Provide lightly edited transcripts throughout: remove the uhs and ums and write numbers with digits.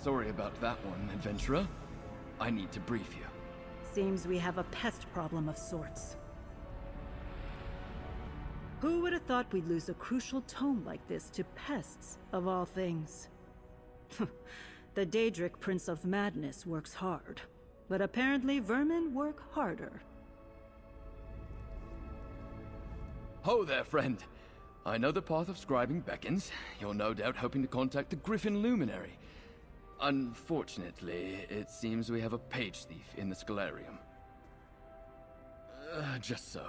Sorry about that one, adventurer. I need to brief you. Seems we have a pest problem of sorts. Who would have thought we'd lose a crucial tome like this to pests, of all things? The Daedric Prince of Madness works hard, but apparently vermin work harder. Ho there, friend. I know the path of scribing beckons. You're no doubt hoping to contact the Griffin Luminary. Unfortunately, it seems we have a page thief in the Scholarium. Just so.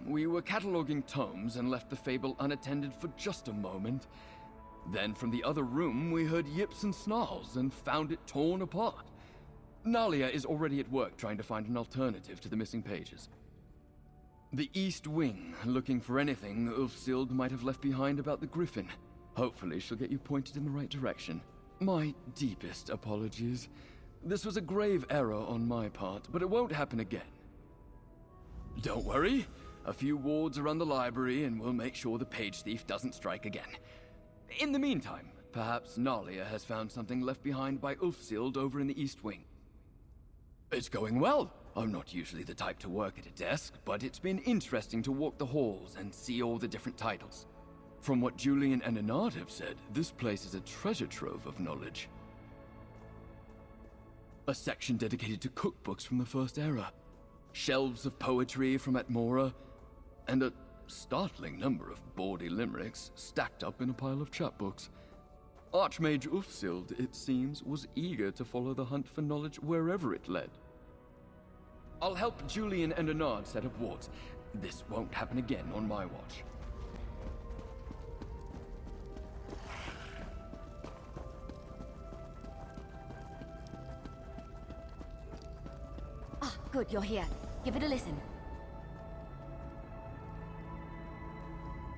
We were cataloging tomes and left the fable unattended for just a moment. Then from the other room, we heard yips and snarls and found it torn apart. Nalia is already at work trying to find an alternative to the missing pages. The East Wing, looking for anything Ulfsild might have left behind about the Griffin. Hopefully she'll get you pointed in the right direction. My deepest apologies. This was a grave error on my part, but it won't happen again. Don't worry. A few wards around the library and we'll make sure the page thief doesn't strike again. In the meantime, perhaps Nalia has found something left behind by Ulfsild over in the East Wing. It's going well. I'm not usually the type to work at a desk, but it's been interesting to walk the halls and see all the different titles. From what Julian and Anard have said, this place is a treasure trove of knowledge. A section dedicated to cookbooks from the First Era, shelves of poetry from Atmora, and a startling number of bawdy limericks stacked up in a pile of chapbooks. Archmage Ulfsild, it seems, was eager to follow the hunt for knowledge wherever it led. I'll help Julian and Anard set up wards. This won't happen again on my watch. Ah, good, you're here. Give it a listen.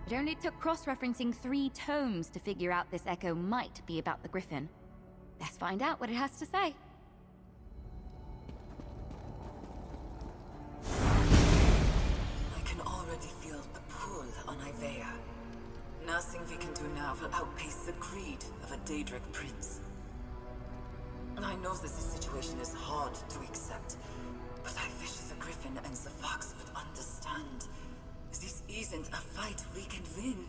It only took cross-referencing 3 tomes to figure out this echo might be about the Griffin. Let's find out what it has to say. I can already feel the pull on Ivea. Nothing we can do now will outpace the greed of a Daedric Prince. I know this situation is hard to accept, but I wish the Griffin and the Fox would understand. This isn't a fight we can win.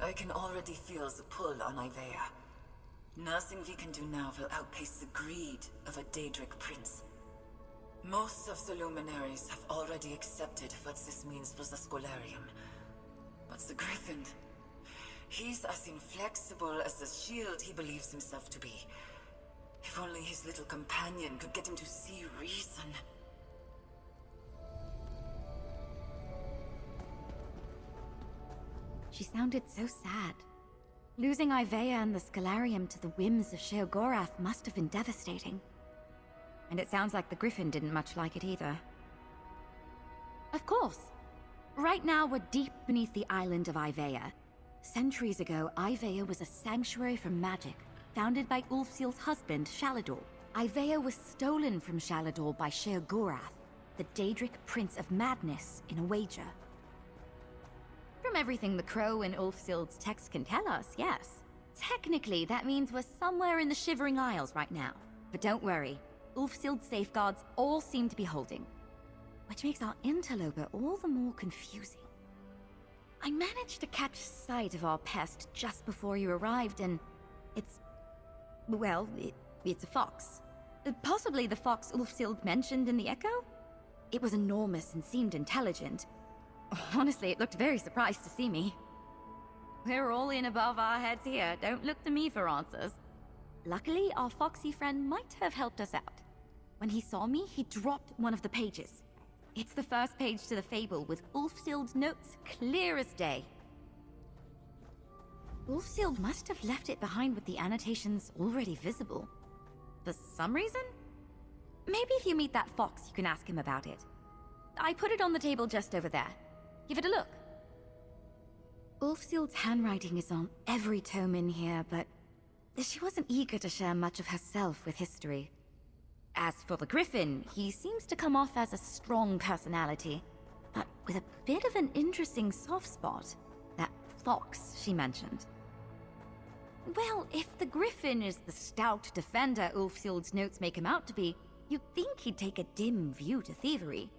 I can already feel the pull on Ivea. Nothing we can do now will outpace the greed of a Daedric Prince. Most of the luminaries have already accepted what this means for the Scholarium. But the Griffin, he's as inflexible as the shield he believes himself to be. If only his little companion could get him to see reason. She sounded so sad. Losing Ivea and the Scholarium to the whims of Sheogorath must have been devastating. And it sounds like the Griffin didn't much like it either. Of course. Right now we're deep beneath the island of Ivea. Centuries ago, Ivea was a sanctuary for magic, founded by Ulfsild's husband, Shalador. Ivea was stolen from Shalador by Sheogorath, the Daedric Prince of Madness, in a wager. From everything the Crow and Ulfsild's text can tell us, yes. Technically, that means we're somewhere in the Shivering Isles right now. But don't worry, Ulfsild's safeguards all seem to be holding. Which makes our interloper all the more confusing. I managed to catch sight of our pest just before you arrived, and it's a fox. Possibly the fox Ulfsild mentioned in the Echo? It was enormous and seemed intelligent. Honestly, it looked very surprised to see me. We're all in above our heads here. Don't look to me for answers. Luckily, our foxy friend might have helped us out. When he saw me, he dropped one of the pages. It's the first page to the fable, with Ulfsild's notes clear as day. Ulfsild must have left it behind with the annotations already visible. For some reason? Maybe if you meet that fox, you can ask him about it. I put it on the table just over there. Give it a look. Ulfsild's handwriting is on every tome in here, but she wasn't eager to share much of herself with history. As for the Griffin, he seems to come off as a strong personality, but with a bit of an interesting soft spot. That fox she mentioned. Well, if the Griffin is the stout defender Ulfsild's notes make him out to be, you'd think he'd take a dim view to thievery.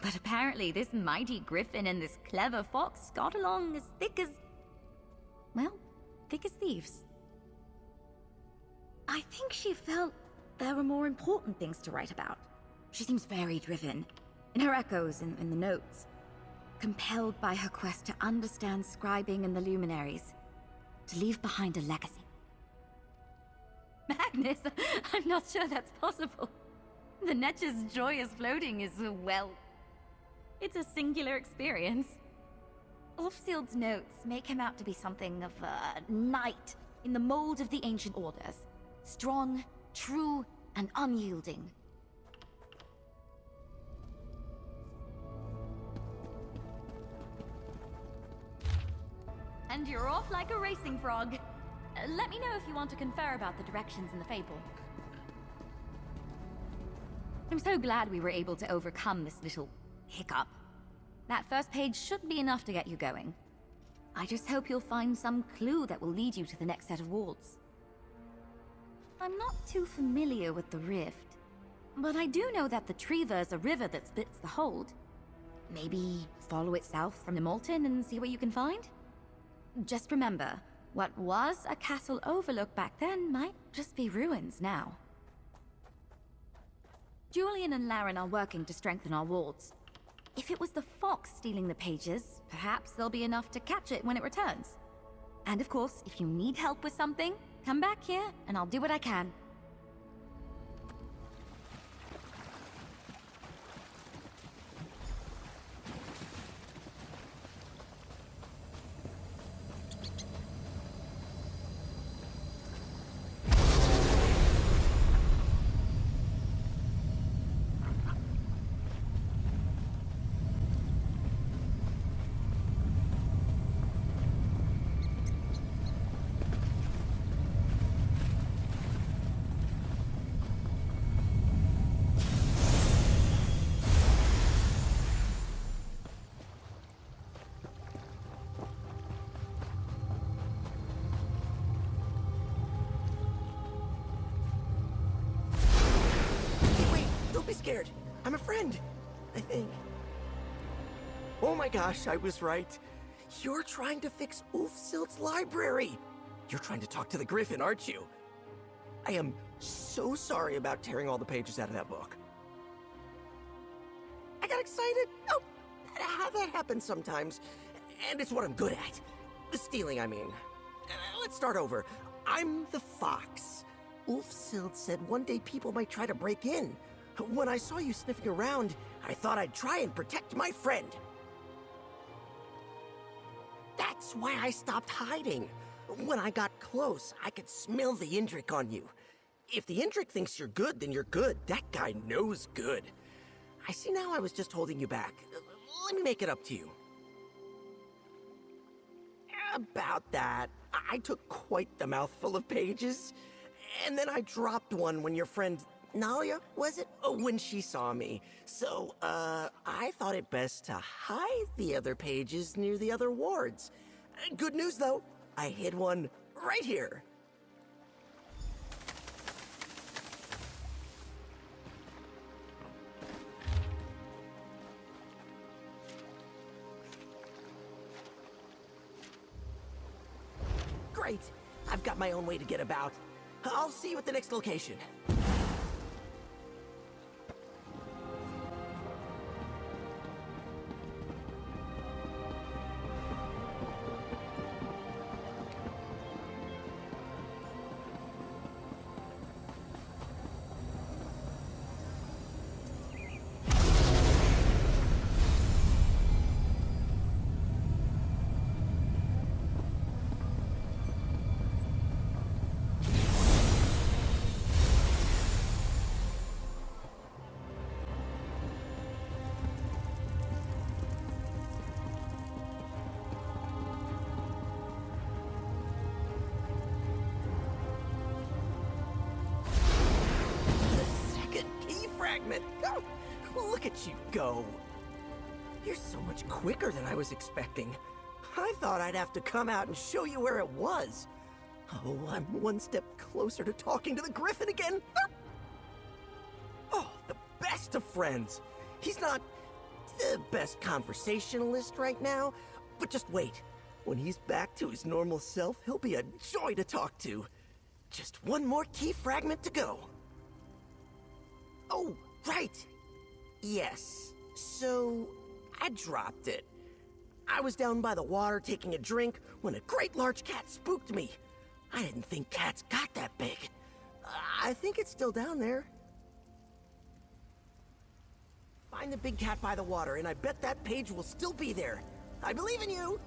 But apparently this mighty Griffin and this clever fox got along as thick as... well, thick as thieves. I think she felt there were more important things to write about. She seems very driven, in her echoes in the notes. Compelled by her quest to understand scribing and the luminaries. To leave behind a legacy. Magnus, I'm not sure that's possible. The Netch's joyous floating is, well... it's a singular experience. Ulfsild's notes make him out to be something of a knight in the mold of the ancient orders. Strong, true, and unyielding. And you're off like a racing frog. Let me know if you want to confer about the directions in the fable. I'm so glad we were able to overcome this little hiccup. That first page should be enough to get you going. I just hope you'll find some clue that will lead you to the next set of wards. I'm not too familiar with the Rift, but I do know that the Treva is a river that splits the hold. Maybe follow it south from the Molten and see what you can find? Just remember, what was a castle overlook back then might just be ruins now. Julian and Laren are working to strengthen our wards. If it was the fox stealing the pages, perhaps there'll be enough to catch it when it returns. And of course, if you need help with something, come back here and I'll do what I can. Scared. I'm a friend, I think. Oh my gosh, I was right. You're trying to fix Ulfsild's library. You're trying to talk to the Griffin, aren't you? I am so sorry about tearing all the pages out of that book. I got excited. Oh, that happens sometimes. And it's what I'm good at. The stealing, I mean. Let's start over. I'm the fox. Ulfsild said one day people might try to break in. When I saw you sniffing around, I thought I'd try and protect my friend. That's why I stopped hiding. When I got close, I could smell the Indrik on you. If the Indrik thinks you're good, then you're good. That guy knows good. I see now I was just holding you back. Let me make it up to you. About that, I took quite the mouthful of pages. And then I dropped one when your friend... Nalia, was it? Oh, when she saw me. So, I thought it best to hide the other pages near the other wards. Good news, though. I hid one right here. Great. I've got my own way to get about. I'll see you at the next location. Oh, look at you go. You're so much quicker than I was expecting. I thought I'd have to come out and show you where it was. Oh, I'm one step closer to talking to the Griffin again. Oh, the best of friends. He's not the best conversationalist right now, but just wait. When he's back to his normal self, he'll be a joy to talk to. Just one more key fragment to go. Oh, right. Yes. So, I dropped it. I was down by the water taking a drink when a great large cat spooked me. I didn't think cats got that big. I think it's still down there. Find the big cat by the water, and I bet that page will still be there. I believe in you!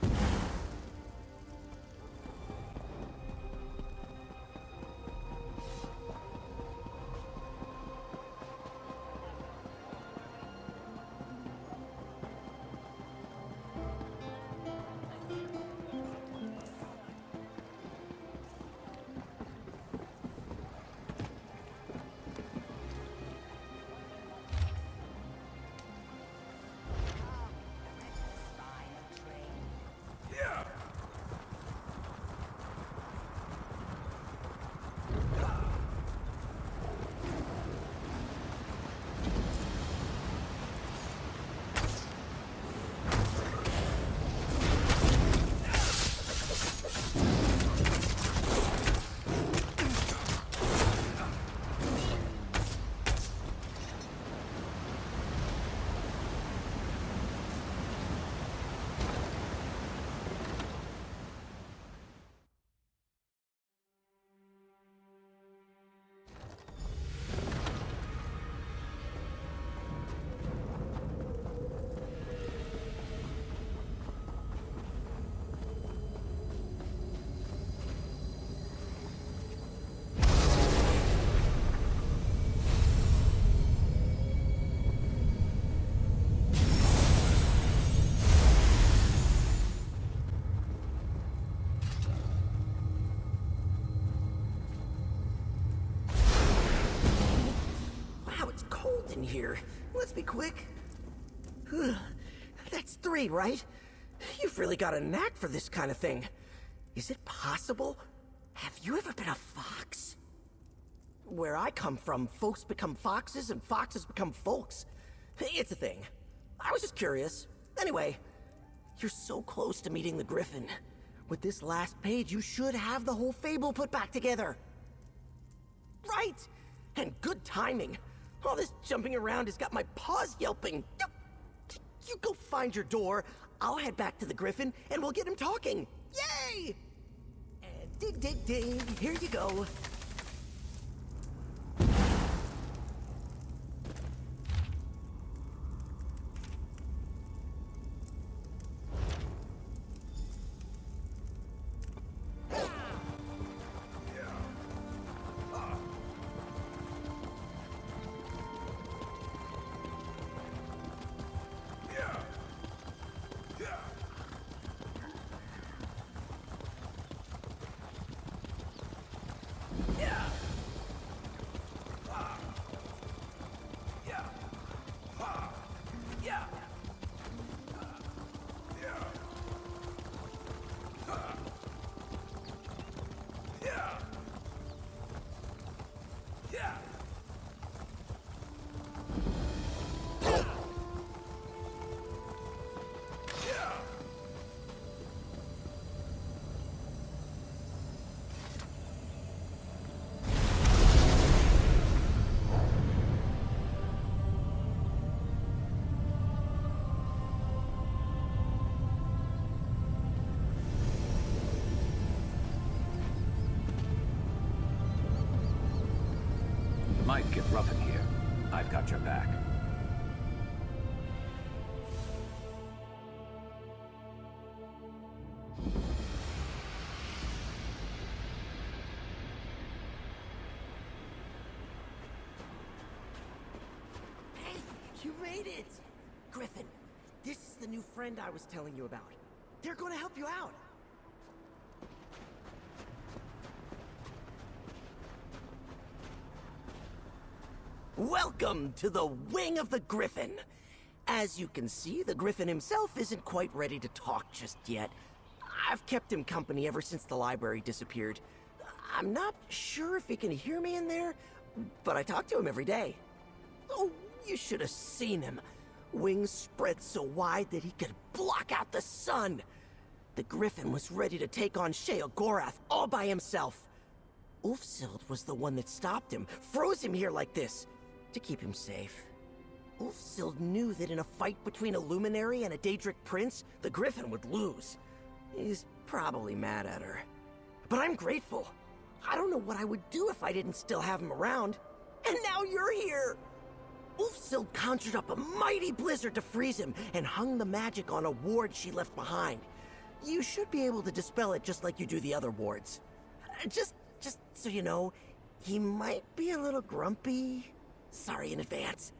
In here. Let's be quick. That's 3, right? You've really got a knack for this kind of thing. Is it possible? Have you ever been a fox? Where I come from, folks become foxes and foxes become folks. It's a thing. I was just curious. Anyway, you're so close to meeting the Griffin. With this last page, you should have the whole fable put back together. Right! And good timing. All this jumping around has got my paws yelping. You go find your door, I'll head back to the Griffin, and we'll get him talking. Yay! And dig, dig, dig, here you go. Might get rough in here. I've got your back. Hey, you made it! Griffin, this is the new friend I was telling you about. They're going to help you out. Welcome to the Wing of the Griffin. As you can see, the Griffin himself isn't quite ready to talk just yet. I've kept him company ever since the library disappeared. I'm not sure if he can hear me in there, but I talk to him every day. Oh, you should have seen him. Wings spread so wide that he could block out the sun. The Griffin was ready to take on Sheogorath all by himself. Ulfsild was the one that stopped him, froze him here like this, to keep him safe. Ulfsild knew that in a fight between a Luminary and a Daedric Prince, the Griffin would lose. He's probably mad at her. But I'm grateful. I don't know what I would do if I didn't still have him around. And now you're here! Ulfsild conjured up a mighty blizzard to freeze him and hung the magic on a ward she left behind. You should be able to dispel it just like you do the other wards. Just so you know, he might be a little grumpy. Sorry in advance.